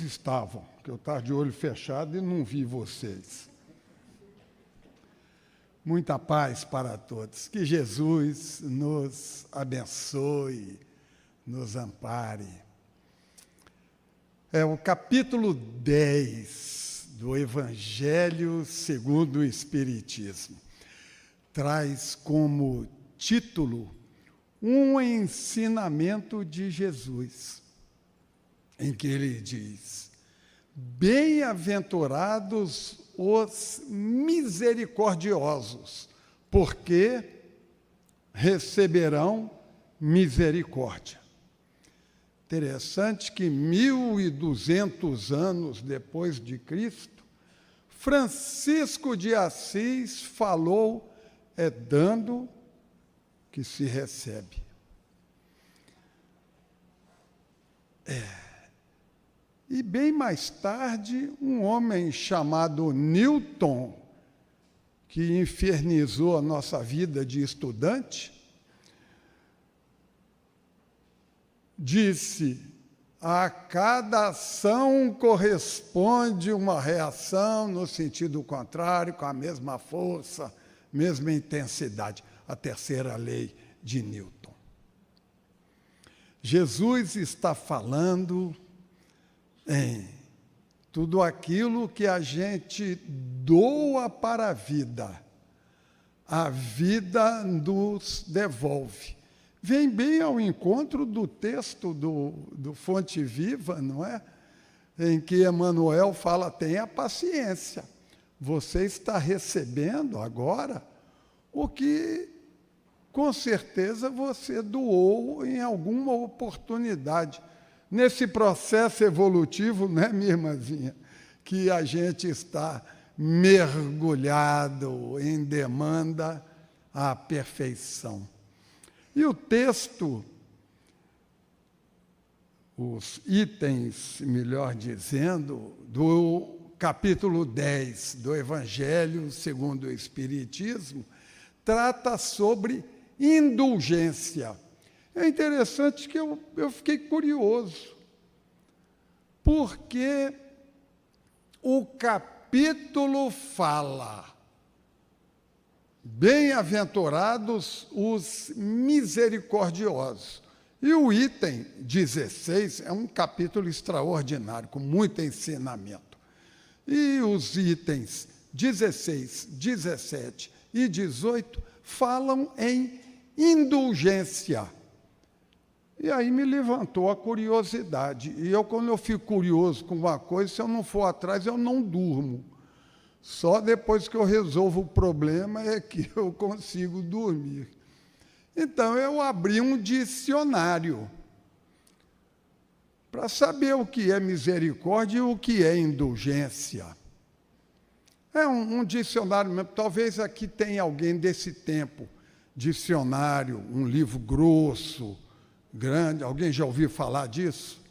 estavam, que eu estava de olho fechado e não vi vocês. Muita paz para todos. Que Jesus nos abençoe, nos ampare. É o capítulo 10 do Evangelho segundo o Espiritismo. Traz como título um ensinamento de Jesus, em que ele diz: bem-aventurados os misericordiosos, porque receberão misericórdia. Interessante que 1.200 anos depois de Cristo, Francisco de Assis falou: é dando que se recebe. E bem mais tarde, um homem chamado Newton, que infernizou a nossa vida de estudante, disse: a cada ação corresponde uma reação no sentido contrário, com a mesma força, mesma intensidade. A terceira lei de Newton. Jesus está falando em tudo aquilo que a gente doa para a vida nos devolve. Vem bem ao encontro do texto do Fonte Viva, não é? Em que Emmanuel fala: tenha paciência, você está recebendo agora o que, com certeza, você doou em alguma oportunidade. Nesse processo evolutivo, né, minha irmãzinha, que a gente está mergulhado em demanda à perfeição. E o texto, os itens, melhor dizendo, do capítulo 10 do Evangelho segundo o Espiritismo, trata sobre indulgência. É interessante que eu fiquei curioso, porque o capítulo fala: bem-aventurados os misericordiosos. E o item 16 é um capítulo extraordinário, com muito ensinamento. E os itens 16, 17 e 18 falam em indulgência. E aí me levantou a curiosidade. E quando eu fico curioso com uma coisa, se eu não for atrás, eu não durmo. Só depois que eu resolvo o problema é que eu consigo dormir. Então, eu abri um dicionário para saber o que é misericórdia e o que é indulgência. É um dicionário mesmo. Talvez aqui tenha alguém desse tempo. Dicionário, um livro grosso, grande. Alguém já ouviu falar disso?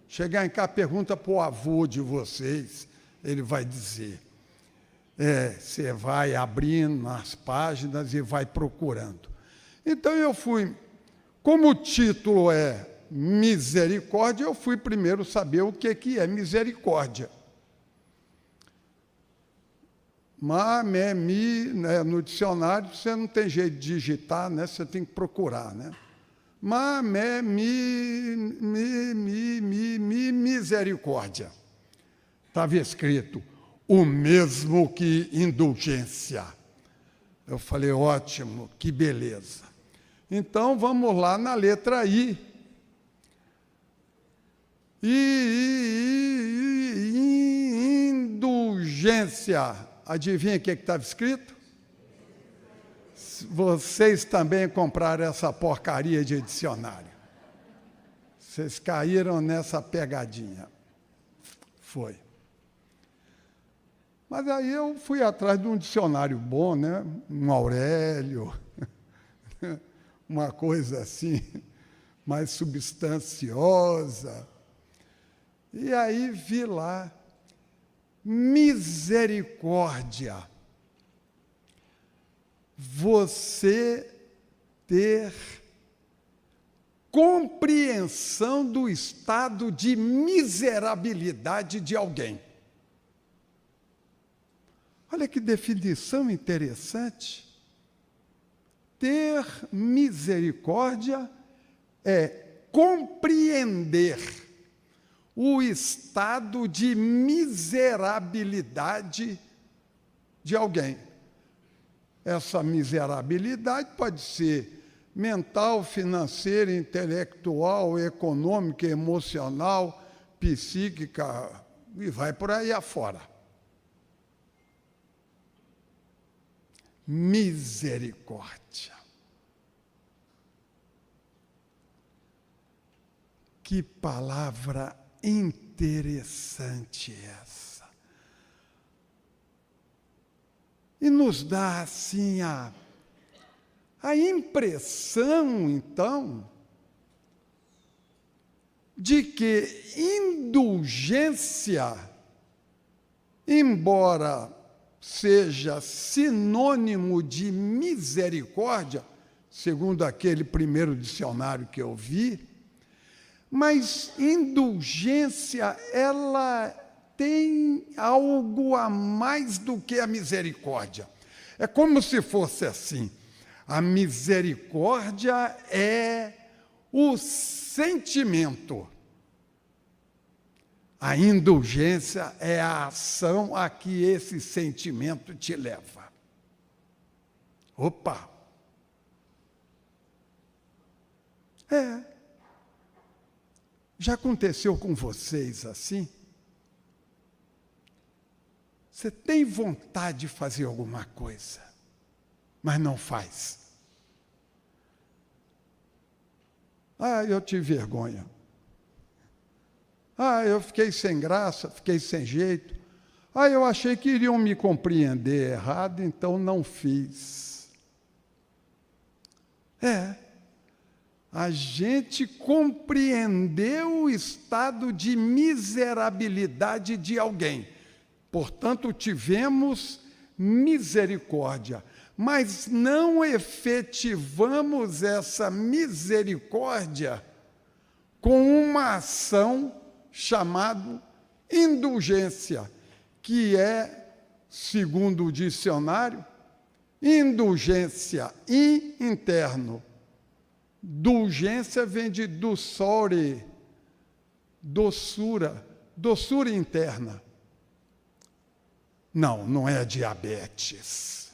Chegar em cá, pergunta para o avô de vocês, ele vai dizer. Você vai abrindo nas páginas e vai procurando. Então eu fui, como o título é misericórdia, eu fui primeiro saber o que é misericórdia. Né, no dicionário você não tem jeito de digitar, né, você tem que procurar, né? Misericórdia. Estava escrito: o mesmo que indulgência. Eu falei: ótimo, que beleza. Então, vamos lá na letra I. Indulgência. Adivinha o que estava escrito? Vocês também compraram essa porcaria de dicionário. Vocês caíram nessa pegadinha. Foi. Mas aí eu fui atrás de um dicionário bom, né? Um Aurélio, uma coisa assim, mais substanciosa. E aí vi lá, misericórdia. Você ter compreensão do estado de miserabilidade de alguém. Olha que definição interessante. Ter misericórdia é compreender o estado de miserabilidade de alguém. Essa miserabilidade pode ser mental, financeira, intelectual, econômica, emocional, psíquica, e vai por aí afora. Misericórdia. Que palavra interessante essa. E nos dá, assim, a impressão, então, de que indulgência, embora seja sinônimo de misericórdia, segundo aquele primeiro dicionário que eu vi, mas indulgência, ela tem algo a mais do que a misericórdia. É como se fosse assim: a misericórdia é o sentimento. A indulgência é a ação a que esse sentimento te leva. Opa! Já aconteceu com vocês assim? Você tem vontade de fazer alguma coisa, mas não faz. Eu tive vergonha. Eu fiquei sem graça, fiquei sem jeito. Eu achei que iriam me compreender errado, então não fiz. A gente compreendeu o estado de miserabilidade de alguém. Portanto, tivemos misericórdia, mas não efetivamos essa misericórdia com uma ação chamada indulgência, que é, segundo o dicionário, indulgência interno. Dulgência vem de dulçore, doçura, doçura interna. Não é diabetes.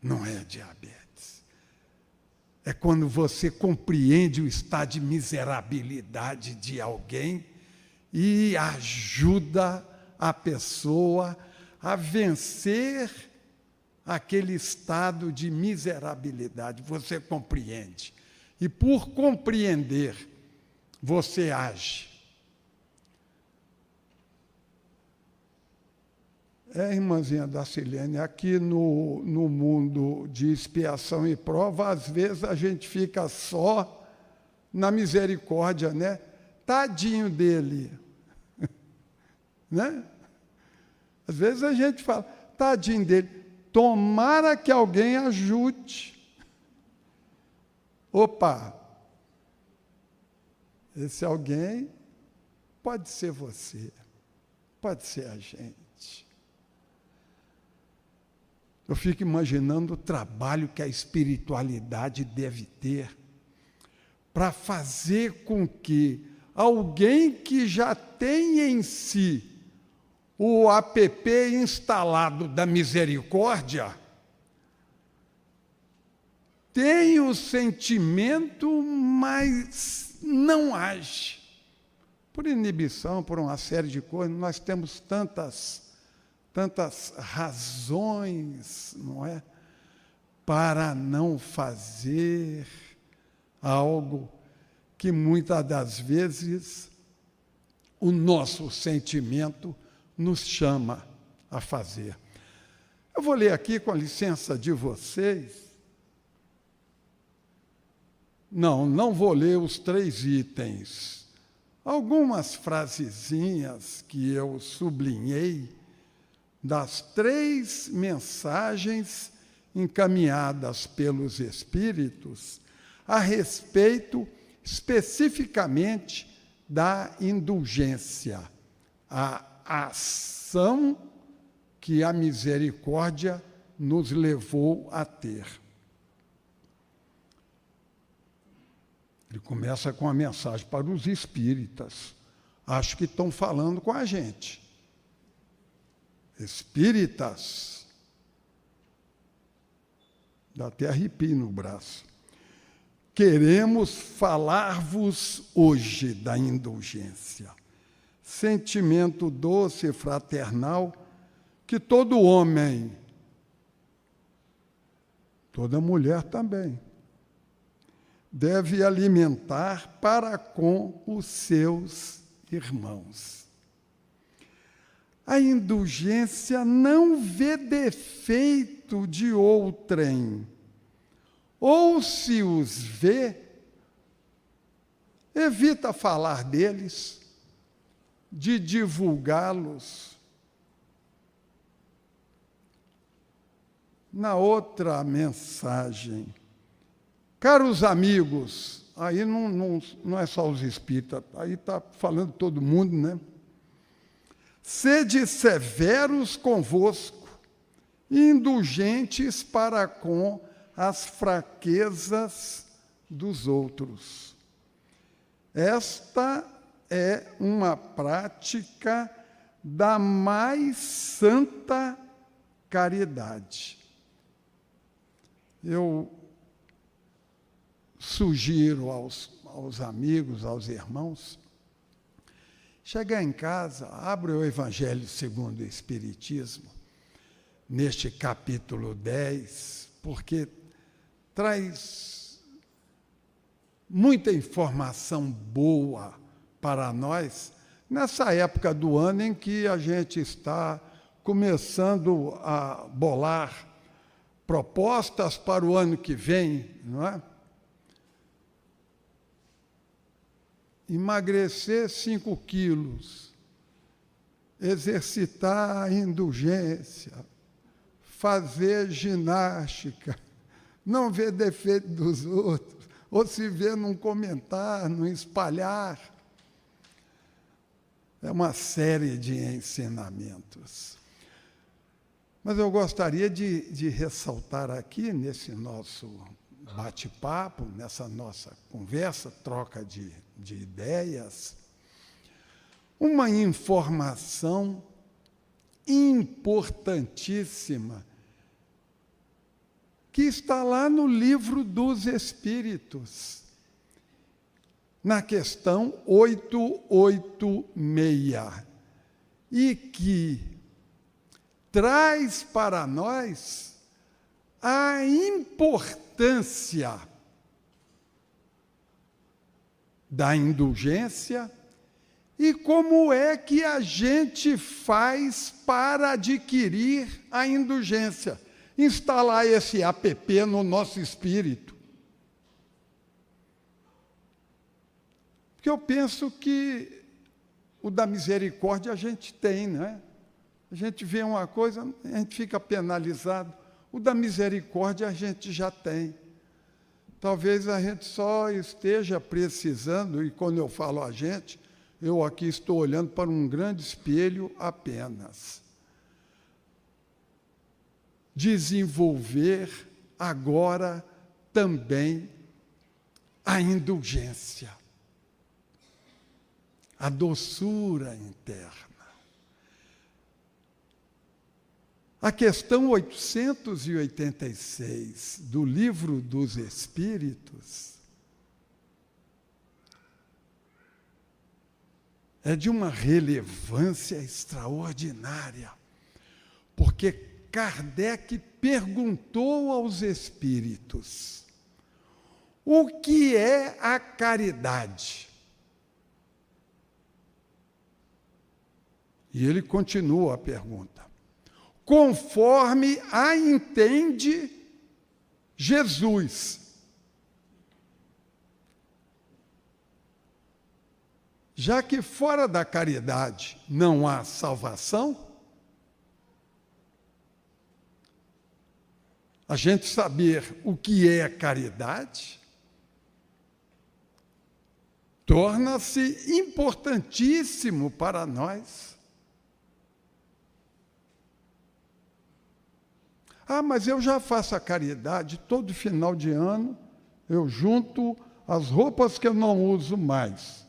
Não é diabetes. É quando você compreende o estado de miserabilidade de alguém e ajuda a pessoa a vencer aquele estado de miserabilidade. Você compreende. E por compreender, você age. Irmãzinha Dacilene, aqui no mundo de expiação e prova, às vezes a gente fica só na misericórdia, né? Tadinho dele. Né? Às vezes a gente fala, tadinho dele, tomara que alguém ajude. Opa! Esse alguém pode ser você, pode ser a gente. Eu fico imaginando o trabalho que a espiritualidade deve ter para fazer com que alguém que já tem em si o app instalado da misericórdia tenha o sentimento, mas não age. Por inibição, por uma série de coisas, nós temos tantas razões, não é? Para não fazer algo que muitas das vezes o nosso sentimento nos chama a fazer. Eu vou ler aqui, com a licença de vocês. Não vou ler os 3 itens. Algumas frasezinhas que eu sublinhei das 3 mensagens encaminhadas pelos Espíritos a respeito especificamente da indulgência, a ação que a misericórdia nos levou a ter. Ele começa com a mensagem para os espíritas. Acho que estão falando com a gente. Espíritas. Dá até arrepio no braço. Queremos falar-vos hoje da indulgência. Sentimento doce e fraternal que todo homem, toda mulher também, deve alimentar para com os seus irmãos. A indulgência não vê defeito de outrem, ou se os vê, evita falar deles, de divulgá-los. Na outra mensagem, caros amigos, aí não é só os espíritas, aí está falando todo mundo, né? Sede severos convosco, indulgentes para com as fraquezas dos outros. Esta é uma prática da mais santa caridade. Eu sugiro aos amigos, aos irmãos, chegar em casa, abre o Evangelho segundo o Espiritismo, neste capítulo 10, porque traz muita informação boa para nós, nessa época do ano em que a gente está começando a bolar propostas para o ano que vem, não é? Emagrecer 5 quilos, exercitar a indulgência, fazer ginástica, não ver defeito dos outros, ou se ver não comentar, não espalhar. É uma série de ensinamentos. Mas eu gostaria de ressaltar aqui, nesse nosso bate-papo, nessa nossa conversa, troca de ideias, uma informação importantíssima que está lá no Livro dos Espíritos, na questão 886, e que traz para nós a importância da indulgência e como é que a gente faz para adquirir a indulgência. Instalar esse app no nosso espírito. Porque eu penso que o da misericórdia a gente tem, né? A gente vê uma coisa, a gente fica penalizado. O da misericórdia a gente já tem. Talvez a gente só esteja precisando, e quando eu falo a gente, eu aqui estou olhando para um grande espelho apenas. Desenvolver agora também a indulgência, a doçura interna. A questão 886 do Livro dos Espíritos é de uma relevância extraordinária, porque Kardec perguntou aos espíritos: o que é a caridade? E ele continua a pergunta: conforme a entende Jesus. Já que fora da caridade não há salvação, a gente saber o que é a caridade torna-se importantíssimo para nós. Ah, mas eu já faço a caridade, todo final de ano eu junto as roupas que eu não uso mais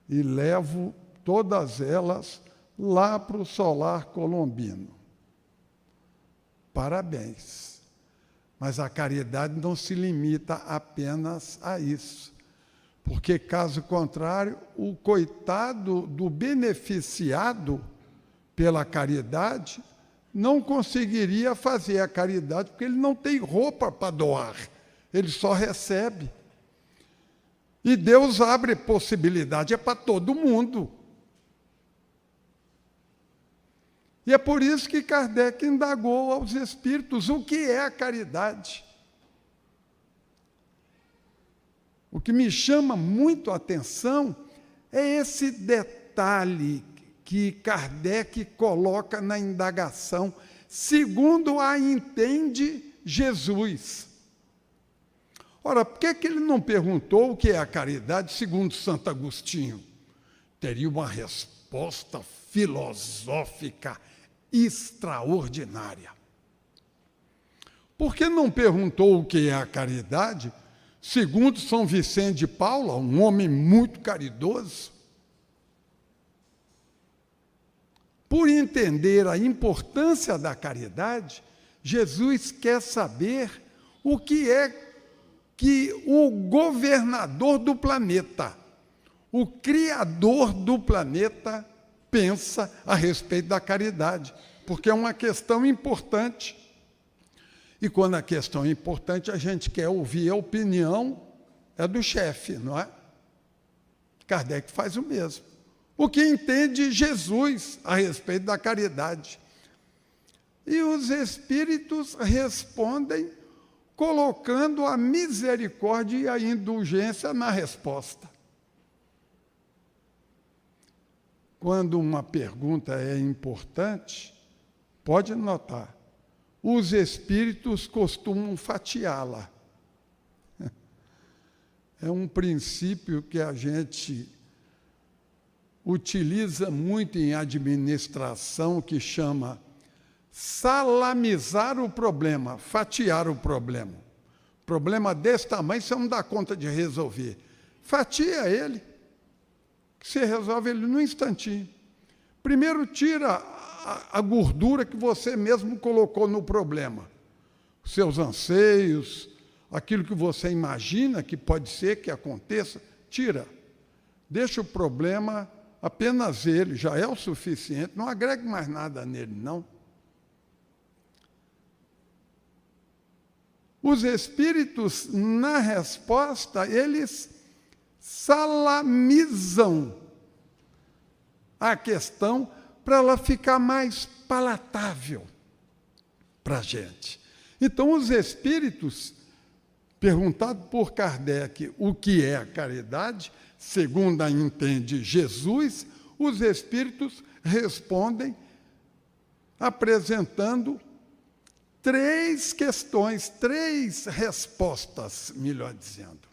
e levo todas elas lá para o solar colombino. Parabéns. Mas a caridade não se limita apenas a isso. Porque, caso contrário, o coitado do beneficiado pela caridade não conseguiria fazer a caridade porque ele não tem roupa para doar, ele só recebe. E Deus abre possibilidade, é para todo mundo. E é por isso que Kardec indagou aos espíritos o que é a caridade. O que me chama muito a atenção é esse detalhe que Kardec coloca na indagação, segundo a entende Jesus. Ora, por que ele não perguntou o que é a caridade, segundo Santo Agostinho? Teria uma resposta filosófica extraordinária. Por que não perguntou o que é a caridade, segundo São Vicente de Paula, um homem muito caridoso? Por entender a importância da caridade, Jesus quer saber o que é que o governador do planeta, o criador do planeta, pensa a respeito da caridade, porque é uma questão importante. E quando a questão é importante, a gente quer ouvir a opinião do chefe, não é? Kardec faz o mesmo. O que entende Jesus a respeito da caridade? E os espíritos respondem colocando a misericórdia e a indulgência na resposta. Quando uma pergunta é importante, pode notar, os espíritos costumam fatiá-la. É um princípio que a gente utiliza muito em administração, que chama salamizar o problema, fatiar o problema. Problema desse tamanho, você não dá conta de resolver. Fatia ele, que você resolve ele num instantinho. Primeiro tira a gordura que você mesmo colocou no problema. Os seus anseios, aquilo que você imagina que pode ser que aconteça, tira. Deixa o problema apenas ele, já é o suficiente, não agregue mais nada nele, não. Os espíritos, na resposta, eles salamizam a questão para ela ficar mais palatável para a gente. Então, os espíritos, perguntado por Kardec o que é a caridade, segundo a entende Jesus, os espíritos respondem apresentando três questões, três respostas, melhor dizendo.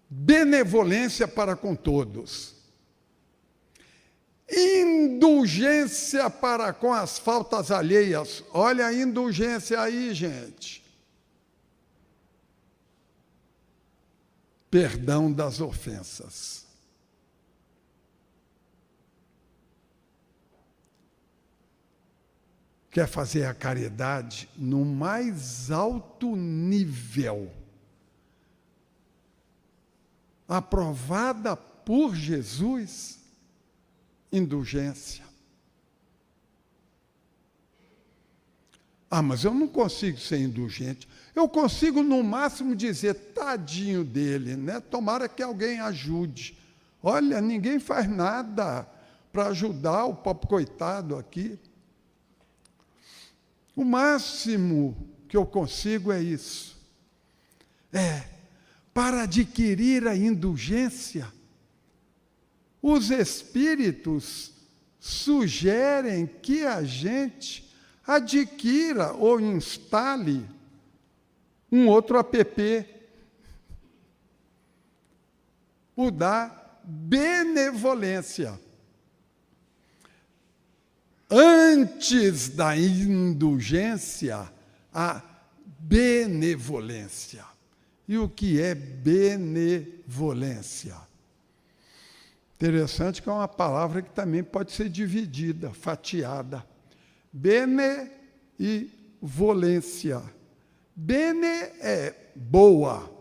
Benevolência para com todos. Indulgência para com as faltas alheias. Olha a indulgência aí, gente. Perdão das ofensas. Quer fazer a caridade no mais alto nível, aprovada por Jesus, indulgência. Ah, mas eu não consigo ser indulgente. Eu consigo, no máximo, dizer, tadinho dele, né? Tomara que alguém ajude. Olha, ninguém faz nada para ajudar o pobre coitado aqui. O máximo que eu consigo é isso. Para adquirir a indulgência, os espíritos sugerem que a gente adquira ou instale um outro app. o da benevolência. Antes da indulgência, a benevolência. E o que é benevolência? Interessante que é uma palavra que também pode ser dividida, fatiada. Bene e volência. Bene é boa.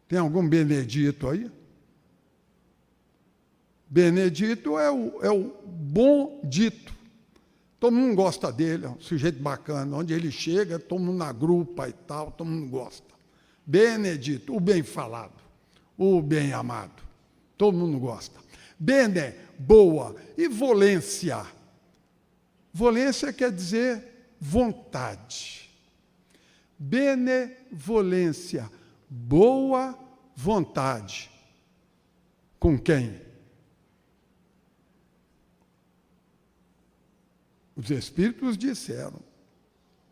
Tem algum Benedito aí? Benedito é o bom dito. Todo mundo gosta dele, é um sujeito bacana. Onde ele chega, todo mundo agrupa e tal, todo mundo gosta. Benedito, o bem falado, o bem amado. Todo mundo gosta. Bene, boa. E volência? Volência quer dizer vontade. Benevolência, boa vontade. Com quem? Os Espíritos disseram,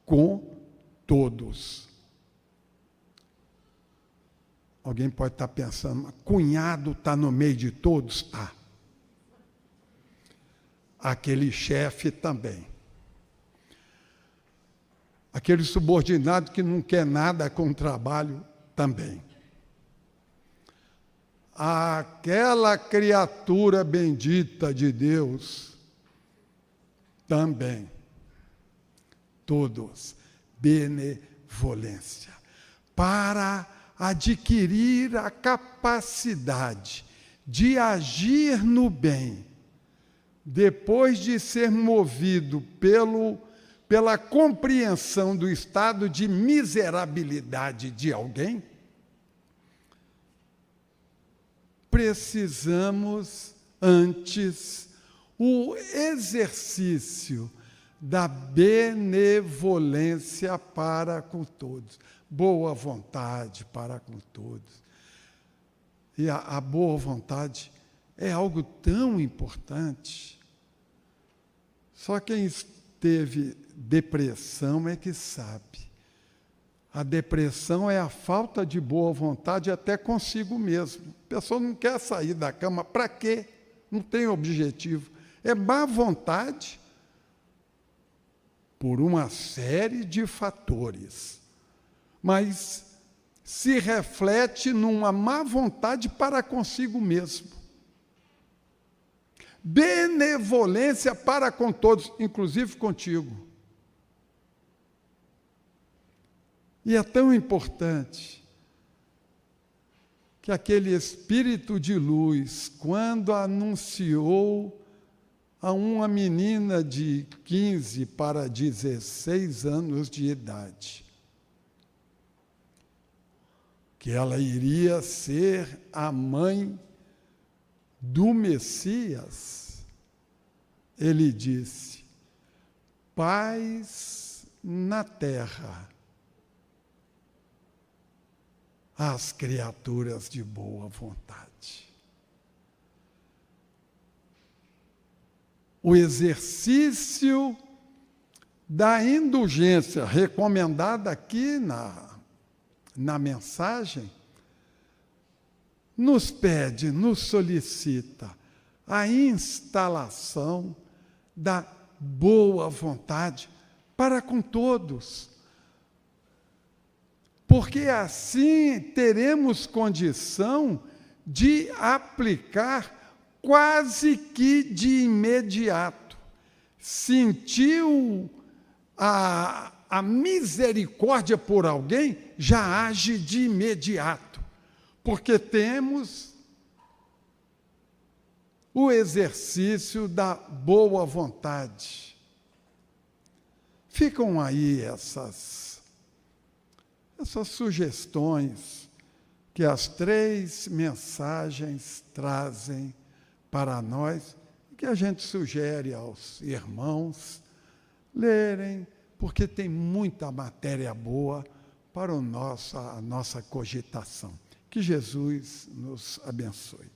com todos. Alguém pode estar pensando, cunhado está no meio de todos? Está. Aquele chefe também. Aquele subordinado que não quer nada com o trabalho também. Aquela criatura bendita de Deus também. Todos. Benevolência. Para adquirir a capacidade de agir no bem, depois de ser movido pela compreensão do estado de miserabilidade de alguém, precisamos antes o exercício da benevolência para com todos, boa vontade para com todos. E a boa vontade é algo tão importante. Só quem teve depressão é que sabe. A depressão é a falta de boa vontade até consigo mesmo. A pessoa não quer sair da cama, para quê? Não tem objetivo. É má vontade por uma série de fatores, mas se reflete numa má vontade para consigo mesmo. Benevolência para com todos, inclusive contigo. E é tão importante que aquele espírito de luz, quando anunciou a uma menina de 15 para 16 anos de idade, que ela iria ser a mãe do Messias, ele disse: paz na terra às criaturas de boa vontade. O exercício da indulgência, recomendada aqui na mensagem, nos pede, nos solicita a instalação da boa vontade para com todos. Porque assim teremos condição de aplicar quase que de imediato. Sentiu a misericórdia por alguém, já age de imediato. Porque temos o exercício da boa vontade. Ficam aí essas sugestões que as 3 mensagens trazem para nós, que a gente sugere aos irmãos lerem, porque tem muita matéria boa para a nossa cogitação. Que Jesus nos abençoe.